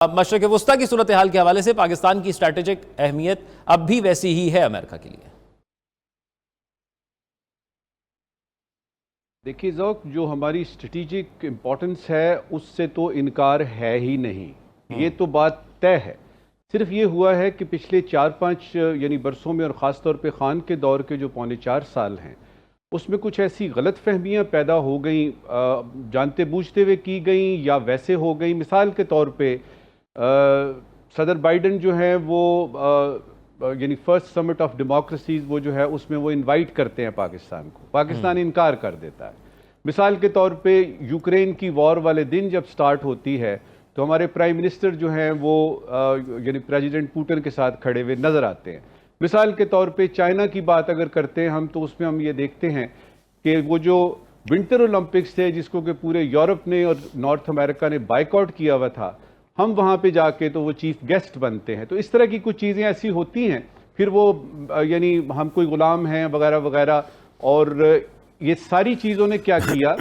अब मशरक़ वुस्ता की सूरत हाल के हवाले से पाकिस्तान की स्ट्रैटेजिक अहमियत अब भी वैसी ही है अमेरिका के लिए। देखिए ज़ौक़, जो हमारी स्ट्रेटेजिक इम्पोर्टेंस है उससे तो इनकार है ही नहीं, ये तो बात तय है। सिर्फ ये हुआ है कि पिछले 4-5 यानी बरसों में और ख़ास तौर पे ख़ान के दौर के जो पौने 4 साल हैं उसमें कुछ ऐसी गलत फहमियाँ पैदा हो गई, जानते बूझते हुए की गई या वैसे हो गई। मिसाल के तौर पे सदर बाइडन जो है वो यानी फर्स्ट समिट ऑफ डेमोक्रेसीज वो जो है उसमें वो इनवाइट करते हैं पाकिस्तान को, पाकिस्तान इनकार कर देता है। मिसाल के तौर पे यूक्रेन की वॉर वाले दिन जब स्टार्ट होती है तो हमारे प्राइम मिनिस्टर जो हैं वो यानी प्रेसिडेंट पुतिन के साथ खड़े हुए नज़र आते हैं। मिसाल के तौर पे चाइना की बात अगर करते हैं हम तो उसमें हम ये देखते हैं कि वो जो विंटर ओलंपिक्स थे जिसको कि पूरे यूरोप ने और नॉर्थ अमेरिका ने बाइकआउट किया हुआ था, हम वहाँ पे जाके तो वो चीफ गेस्ट बनते हैं। तो इस तरह की कुछ चीज़ें ऐसी होती हैं, फिर वो यानी हम कोई गुलाम हैं वगैरह वगैरह। और ये सारी चीज़ों ने क्या किया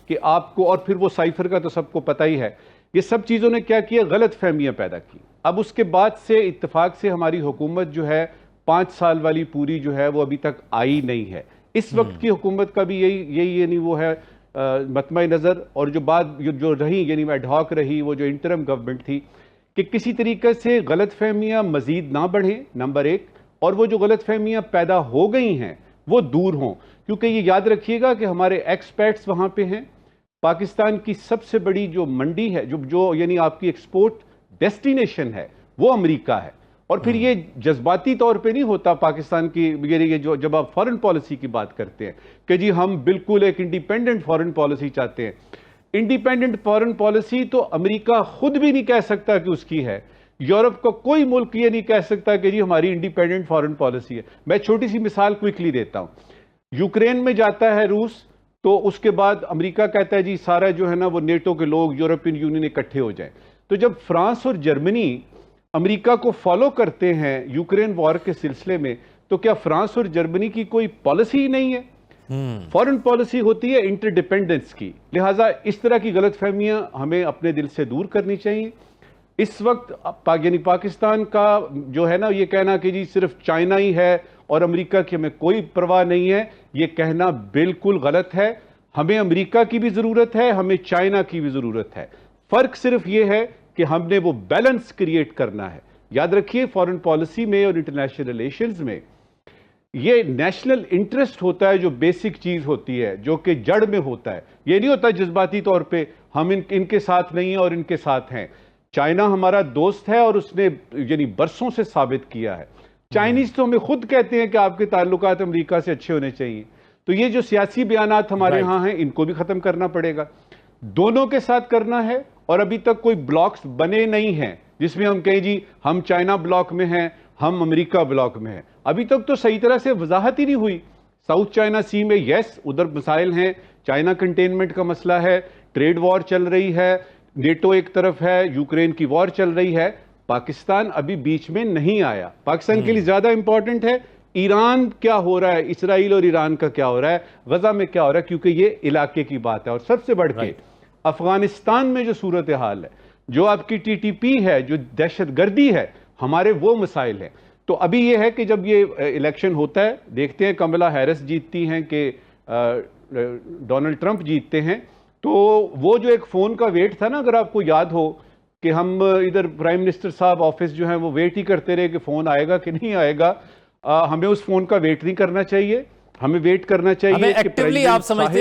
कि आपको, और फिर वो साइफर का तो सबको पता ही है, ये सब चीज़ों ने क्या किया, गलत फहमियाँ पैदा की। अब उसके बाद से इत्तेफाक से हमारी हुकूमत जो है 5 साल वाली पूरी जो है वो अभी तक आई नहीं है। इस वक्त की हुकूमत का भी यही यानी वो है मतमय नज़र, और जो बात जो रही यानी एडहॉक रही, वो जो इंटरम गवर्नमेंट थी, कि किसी तरीके से गलत फहमियाँ मजीद ना बढ़ें, नंबर एक, और वो जो गलत फहमियाँ पैदा हो गई हैं वो दूर हों। क्योंकि ये याद रखिएगा कि हमारे एक्सपर्ट्स वहाँ पे हैं। पाकिस्तान की सबसे बड़ी जो मंडी है, जो यानी आपकी एक्सपोर्ट डेस्टिनेशन है, वो अमेरिका है। और फिर ये जज्बाती तौर पे नहीं होता पाकिस्तान की, ये जो जब आप फॉरेन पॉलिसी की बात करते हैं कि जी हम बिल्कुल एक इंडिपेंडेंट फॉरेन पॉलिसी चाहते हैं। इंडिपेंडेंट फॉरेन पॉलिसी तो अमेरिका खुद भी नहीं कह सकता कि उसकी है। यूरोप का कोई मुल्क ये नहीं कह सकता कि जी हमारी इंडिपेंडेंट फॉरेन पॉलिसी है। मैं छोटी सी मिसाल क्विकली देता हूं। यूक्रेन में जाता है रूस, तो उसके बाद अमेरिका कहता है जी सारा जो है ना वो नेटो के लोग, यूरोपियन यूनियन इकट्ठे हो जाएं। तो जब फ्रांस और जर्मनी अमेरिका को फॉलो करते हैं यूक्रेन वॉर के सिलसिले में, तो क्या फ्रांस और जर्मनी की कोई पॉलिसी ही नहीं है? फॉरेन पॉलिसी होती है इंटरडिपेंडेंस की। लिहाजा इस तरह की गलतफहमियां हमें अपने दिल से दूर करनी चाहिए। इस वक्त यानी पाकिस्तान का जो है ना ये कहना कि जी सिर्फ चाइना ही है और अमेरिका की हमें कोई परवाह नहीं है, ये कहना बिल्कुल गलत है। हमें अमेरिका की भी जरूरत है, हमें चाइना की भी जरूरत है। फर्क सिर्फ ये है कि हमने वो बैलेंस क्रिएट करना है। याद रखिए, फॉरेन पॉलिसी में और इंटरनेशनल रिलेशंस में ये नेशनल इंटरेस्ट होता है, जो बेसिक चीज होती है, जो कि जड़ में होता है। ये नहीं होता जज्बाती तौर पे हम इनके साथ नहीं हैं और इनके साथ हैं। चाइना हमारा दोस्त है और उसने यानी बरसों से साबित किया है। चाइनीज तो हमें खुद कहते हैं कि आपके ताल्लुकात अमेरिका से अच्छे होने चाहिए। तो ये जो सियासी बयानात हमारे यहाँ हैं, इनको भी खत्म करना पड़ेगा। दोनों के साथ करना है। और अभी तक कोई ब्लॉक्स बने नहीं हैं जिसमें हम कहें जी हम चाइना ब्लॉक में हैं, हम अमेरिका ब्लॉक में हैं। अभी तक तो सही तरह से वजाहत ही नहीं हुई। साउथ चाइना सी में यस उधर मसाइल हैं, चाइना कंटेनमेंट का मसला है, ट्रेड वॉर चल रही है, नेटो एक तरफ है, यूक्रेन की वॉर चल रही है। पाकिस्तान अभी बीच में नहीं आया। पाकिस्तान के लिए ज्यादा इंपॉर्टेंट है ईरान क्या हो रहा है, इसराइल और ईरान का क्या हो रहा है, गजा में क्या हो रहा है, क्योंकि ये इलाके की बात है। और सबसे बढ़ के अफगानिस्तान में जो सूरत हाल है, जो आपकी टीटीपी है, जो दहशतगर्दी है, हमारे वो मसाइल हैं। तो अभी ये है कि जब ये इलेक्शन होता है, देखते हैं कमला हैरिस जीतती हैं कि डोनाल्ड ट्रंप जीतते हैं। तो वो जो एक फ़ोन का वेट था ना, अगर आपको याद हो कि हम इधर प्राइम मिनिस्टर साहब ऑफिस जो है वो वेट ही करते रहे कि फ़ोन आएगा कि नहीं आएगा। हमें उस फ़ोन का वेट नहीं करना चाहिए। हमें वेट करना चाहिए एक्टिवली आप समझते